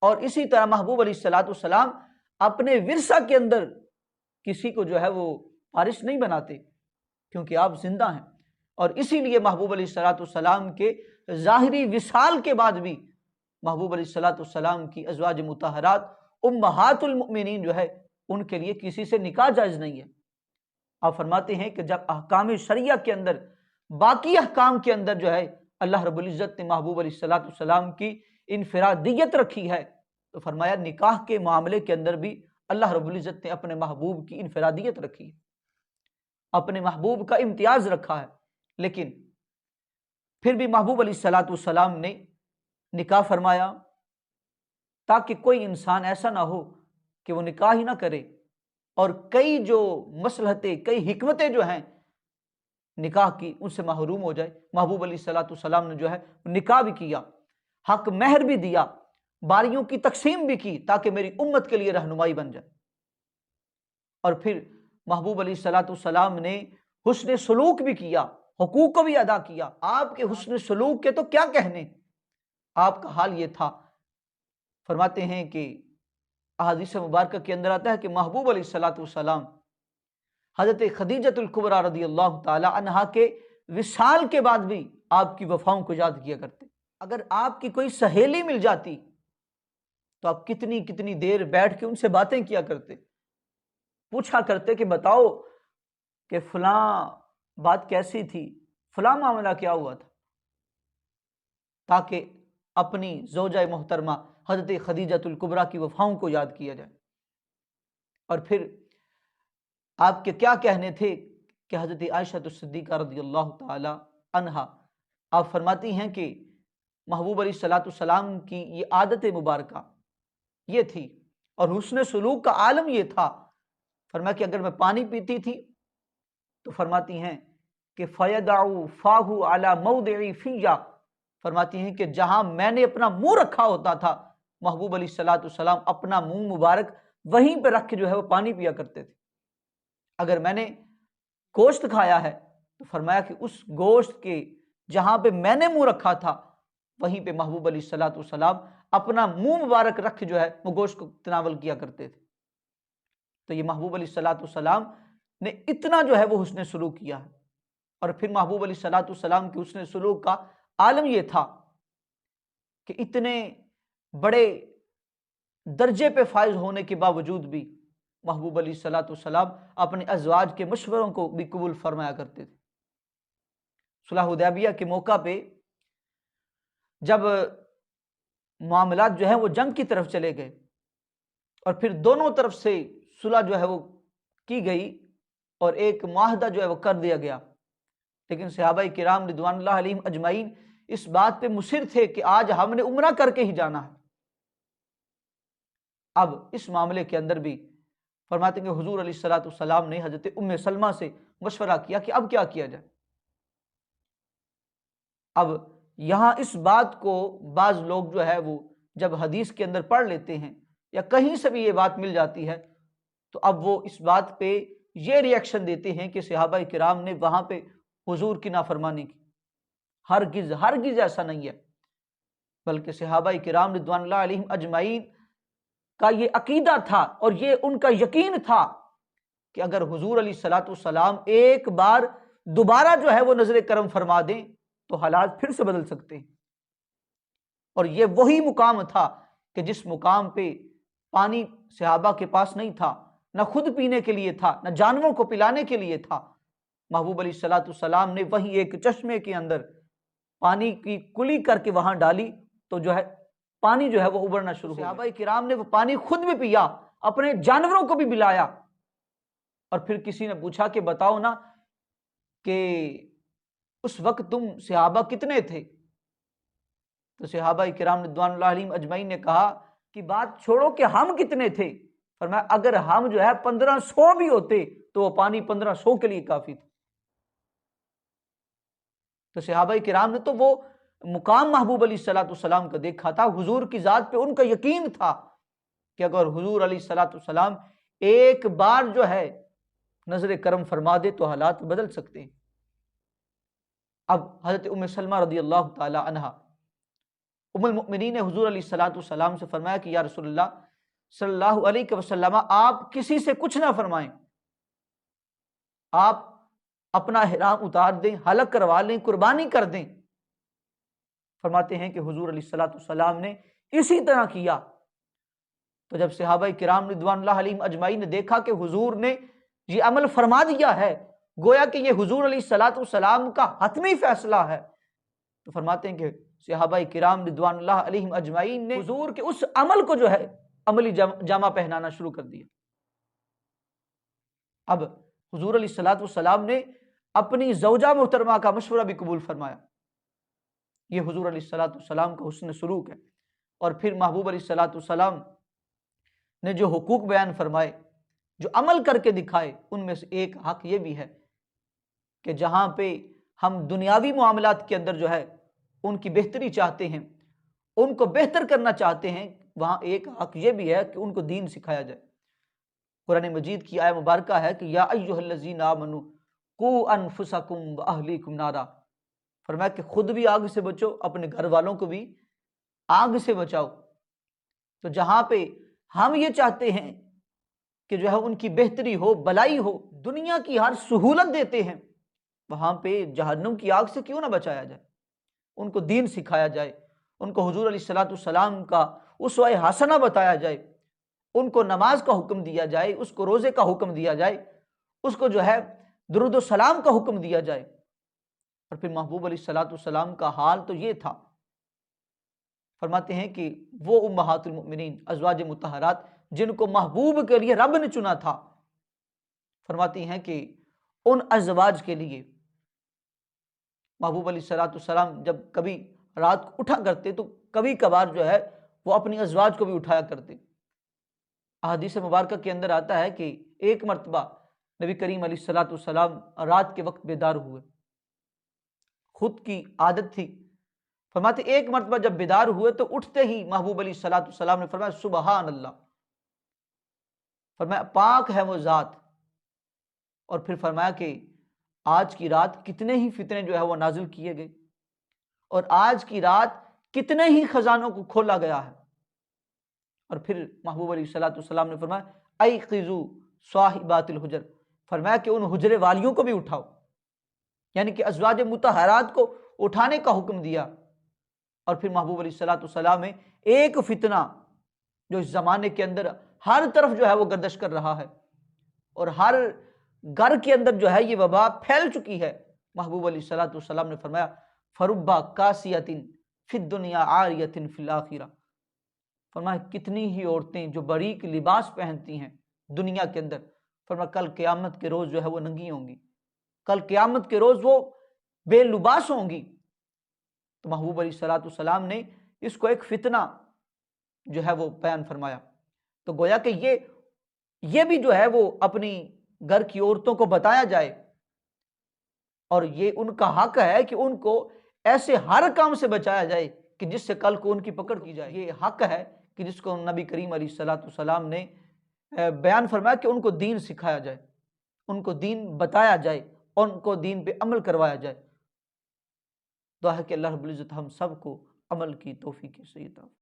اور اسی طرح محبوب علیہ الصلوۃ والسلام اپنے ورثہ کے اندر کسی کو جو ہے وہ وارث نہیں بناتے، کیونکہ آپ زندہ ہیں۔ اور اسی لیے محبوب علیہ الصلوۃ والسلام کے ظاہری وصال کے بعد بھی محبوب علیہ الصلوۃ والسلام کی ازواج مطہرات امہات المؤمنین جو ہے ان کے لیے کسی سے نکاح جائز نہیں ہے۔ آپ فرماتے ہیں کہ جب احکام شریعہ کے اندر، باقی احکام کے اندر جو ہے اللہ رب العزت نے محبوب علیہ الصلوۃ والسلام کی انفرادیت رکھی ہے، تو فرمایا نکاح کے معاملے کے اندر بھی اللہ رب العزت نے اپنے محبوب کی انفرادیت رکھی ہے، اپنے محبوب کا امتیاز رکھا ہے۔ لیکن پھر بھی محبوب علیہ الصلوۃ والسلام نے نکاح فرمایا تاکہ کوئی انسان ایسا نہ ہو کہ وہ نکاح ہی نہ کرے، اور کئی جو مصلحتیں، کئی حکمتیں جو ہیں نکاح کی ان سے محروم ہو جائے۔ محبوب علیہ الصلوۃ والسلام نے جو ہے نکاح بھی کیا، حق مہر بھی دیا، باریوں کی تقسیم بھی کی تاکہ میری امت کے لیے رہنمائی بن جائے۔ اور پھر محبوب علیہ الصلوۃ والسلام نے حسن سلوک بھی کیا، حقوق کو بھی ادا کیا۔ آپ کے حسن سلوک کے تو کیا کہنے، آپ کا حال یہ تھا، فرماتے ہیں کہ احادیث مبارکہ کے اندر آتا ہے کہ محبوب علیہ الصلوۃ والسلام حضرت خدیجۃ الکبریٰ رضی اللہ تعالی عنہا کے وصال کے بعد بھی آپ کی وفاؤں کو یاد کیا کرتے۔ اگر آپ کی کوئی سہیلی مل جاتی تو آپ کتنی کتنی دیر بیٹھ کے ان سے باتیں کیا کرتے، پوچھا کرتے کہ بتاؤ کہ فلاں بات کیسی تھی، فلاں معاملہ کیا ہوا تھا، تاکہ اپنی زوجہ محترمہ حضرت خدیجۃ الکبریٰ کی وفاؤں کو یاد کیا جائے۔ اور پھر آپ کے کیا کہنے تھے کہ حضرت عائشہ الصدیقہ رضی اللہ تعالی عنہا، آپ فرماتی ہیں کہ محبوب علیہ الصلوۃ والسلام کی یہ عادت مبارکہ یہ تھی اور حسن سلوک کا عالم یہ تھا، فرمایا کہ اگر میں پانی پیتی تھی تو فرماتی ہیں کہ فَيَدَعُ فَاهُ عَلَى مَوْضِعِ فِيَّ، فرماتی ہیں کہ جہاں میں نے اپنا منہ رکھا ہوتا تھا محبوب علیہ الصلوۃ والسلام اپنا منہ مبارک وہیں پہ رکھ کے جو ہے وہ پانی پیا کرتے تھے۔ اگر میں نے گوشت کھایا ہے تو فرمایا کہ اس گوشت کے جہاں پہ میں نے منہ رکھا تھا وہیں پہ محبوب علیہ الصلوۃ والسلام اپنا منہ مبارک رکھ جو ہے وہ گوشت کو تناول کیا کرتے تھے۔ تو یہ محبوب علیہ الصلوۃ والسلام نے اتنا جو ہے وہ حسن سلوک کیا ہے۔ اور پھر محبوب علیہ الصلوۃ والسلام کے حسن سلوک کا عالم یہ تھا کہ اتنے بڑے درجے پہ فائز ہونے کے باوجود بھی محبوب علیہ الصلوۃ والسلام اپنے ازواج کے مشوروں کو بھی قبول فرمایا کرتے تھے۔ صلح حدیبیہ کے موقع پہ جب معاملات جو ہیں وہ جنگ کی طرف چلے گئے اور پھر دونوں طرف سے صلح جو ہے وہ کی گئی اور ایک معاہدہ جو ہے وہ کر دیا گیا، لیکن صحابہ کرام رضوان اللہ علیہم اجمعین اس بات پہ مصر تھے کہ آج ہم نے عمرہ کر کے ہی جانا ہے۔ اب اس معاملے کے اندر بھی فرماتے ہیں کہ حضور علیہ الصلوۃ والسلام نے حضرت ام سلمہ سے مشورہ کیا کہ اب کیا کیا جائے۔ اب یہاں اس بات کو بعض لوگ جو ہے وہ جب حدیث کے اندر پڑھ لیتے ہیں یا کہیں سے بھی یہ بات مل جاتی ہے تو اب وہ اس بات پہ یہ ریئیکشن دیتے ہیں کہ صحابہ کرام نے وہاں پہ حضور کی نافرمانی کی۔ ہرگز ہرگز ایسا نہیں ہے، بلکہ صحابہ کرام رضوان اللہ علیہم اجمعین کا یہ عقیدہ تھا اور یہ ان کا یقین تھا کہ اگر حضور علیہ الصلوۃ والسلام ایک بار دوبارہ جو ہے وہ نظر کرم فرما دیں تو حالات پھر سے بدل سکتے ہیں۔ اور یہ وہی مقام تھا کہ جس مقام پہ پانی صحابہ کے پاس نہیں تھا، نہ خود پینے کے لیے تھا، نہ جانوروں کو پلانے کے لیے تھا، محبوب علیہ الصلوۃ والسلام نے وہیں ایک چشمے کے اندر پانی کی کلی کر کے وہاں ڈالی تو جو ہے پانی جو ہے وہ ابھرنا شروع ہو گیا۔ صحابہ کرام نے وہ پانی خود بھی پیا، اپنے جانوروں کو بھی پلایا۔ اور پھر کسی نے پوچھا کہ بتاؤ نا کہ اس وقت تم صحابہ کتنے تھے؟ تو صحابہ کرام رضوان اللہ علیہم اجمعین نے کہا کہ بات چھوڑو کہ ہم کتنے تھے، فرمایا اگر ہم جو ہے 1500 بھی ہوتے تو وہ پانی 1500 کے لیے کافی تھا۔ تو صحابہ کرام نے تو وہ مقام محبوب علیہ الصلوۃ والسلام کا دیکھا تھا، حضور کی ذات پہ ان کا یقین تھا کہ اگر حضور علیہ الصلوۃ والسلام ایک بار جو ہے نظر کرم فرما دے تو حالات بدل سکتے ہیں۔ اب حضرت ام سلمہ رضی اللہ تعالی عنہا ام المؤمنین نے حضور علیہ الصلوۃ والسلام سے فرمایا کہ یا رسول اللہ صلی اللہ علیہ وسلم، آپ کسی سے کچھ نہ فرمائیں، آپ اپنا احرام اتار دیں، حلق کروا لیں، قربانی کر دیں۔ فرماتے ہیں کہ حضور علیہ الصلوۃ والسلام نے اسی طرح کیا۔ تو جب صحابہ کرام رضوان اللہ علیہم اجمعین نے دیکھا کہ حضور نے یہ عمل فرما دیا ہے، گویا کہ یہ حضور علیہ الصلوۃ والسلام کا حتمی فیصلہ ہے، تو فرماتے ہیں کہ صحابہ کرام رضوان اللہ علیہم اجمعین نے حضور کے اس عمل کو جو ہے عملی جامہ پہنانا شروع کر دیا۔ اب حضور علیہ الصلوۃ والسلام نے اپنی زوجہ محترمہ کا مشورہ بھی قبول فرمایا۔ یہ حضور علیہ الصلوۃ والسلام کا حسن سلوک ہے۔ اور پھر محبوب علیہ الصلوۃ والسلام نے جو حقوق بیان فرمائے، جو عمل کر کے دکھائے، ان میں سے ایک حق یہ بھی ہے کہ جہاں پہ ہم دنیاوی معاملات کے اندر جو ہے ان کی بہتری چاہتے ہیں، ان کو بہتر کرنا چاہتے ہیں، وہاں ایک حق یہ بھی ہے کہ ان کو دین سکھایا جائے۔ قرآن مجید کی آیہ مبارکہ ہے کہ یا ایھا الذین آمنوا قوا انفسکم واہلیکم نارا، فرمایا کہ خود بھی آگ سے بچو، اپنے گھر والوں کو بھی آگ سے بچاؤ۔ تو جہاں پہ ہم یہ چاہتے ہیں کہ جو ہے ان کی بہتری ہو، بلائی ہو، دنیا کی ہر سہولت دیتے ہیں، وہاں پہ جہنم کی آگ سے کیوں نہ بچایا جائے؟ ان کو دین سکھایا جائے، ان کو حضور علیہ الصلوۃ والسلام کا اسوہ حسنہ بتایا جائے، ان کو نماز کا حکم دیا جائے، اس کو روزے کا حکم دیا جائے، اس کو جو ہے درود و سلام کا حکم دیا جائے۔ اور پھر محبوب علیہ الصلوۃ والسلام کا حال تو یہ تھا، فرماتے ہیں کہ وہ امہات المؤمنین، ازواج مطہرات جن کو محبوب کے لیے رب نے چنا تھا، فرماتی ہیں کہ ان ازواج کے لیے محبوب علیہ الصلوۃ والسلام جب کبھی رات کو اٹھا کرتے تو کبھی کبھار جو ہے وہ اپنی ازواج کو بھی اٹھایا کرتے۔ احادیث مبارکہ کے اندر آتا ہے کہ ایک مرتبہ نبی کریم علیہ الصلوۃ والسلام رات کے وقت بیدار ہوئے، خود کی عادت تھی، فرماتے ایک مرتبہ جب بیدار ہوئے تو اٹھتے ہی محبوب علیہ الصلوۃ والسلام نے فرمایا سبحان اللہ، فرمایا پاک ہے وہ ذات، اور پھر فرمایا کہ آج کی رات کتنے ہی فتنے جو ہے وہ نازل کیے گئے، اور آج کی رات کتنے ہی خزانوں کو کھولا گیا ہے۔ اور پھر محبوب علیہ الصلوۃ والسلام نے فرمایا ایقظوا صاحبات الحجر، فرمایا کہ ان حجرے والیوں کو بھی اٹھاؤ، یعنی کہ ازواج مطہرات کو اٹھانے کا حکم دیا۔ اور پھر محبوب علیہ الصلوۃ والسلام نے ایک فتنہ جو اس زمانے کے اندر ہر طرف جو ہے وہ گردش کر رہا ہے اور ہر گھر کے اندر جو ہے یہ وبا پھیل چکی ہے، محبوب علیہ الصلوۃ والسلام نے فرمایا فربا کاسیۃ فی الدنیا عاریۃ فی الآخرہ، فرمایا کتنی ہی عورتیں جو باریک لباس پہنتی ہیں دنیا کے اندر، فرمایا کل قیامت کے روز جو ہے وہ ننگی ہوں گی، کل قیامت کے روز وہ بے لباس ہوں گی۔ تو محبوب علیہ الصلوۃ والسلام نے اس کو ایک فتنہ جو ہے وہ بیان فرمایا۔ تو گویا کہ یہ بھی جو ہے وہ اپنی گھر کی عورتوں کو بتایا جائے، اور یہ ان کا حق ہے کہ ان کو ایسے ہر کام سے بچایا جائے کہ جس سے کل کو ان کی پکڑ کی جائے۔ یہ حق ہے کہ جس کو نبی کریم علیہ الصلوۃ والسلام نے بیان فرمایا کہ ان کو دین سکھایا جائے، ان کو دین بتایا جائے، ان کو دین پہ عمل کروایا جائے۔ دعا ہے کہ اللہ رب العزت ہم سب کو عمل کی توفیق سے عطا فرمائے۔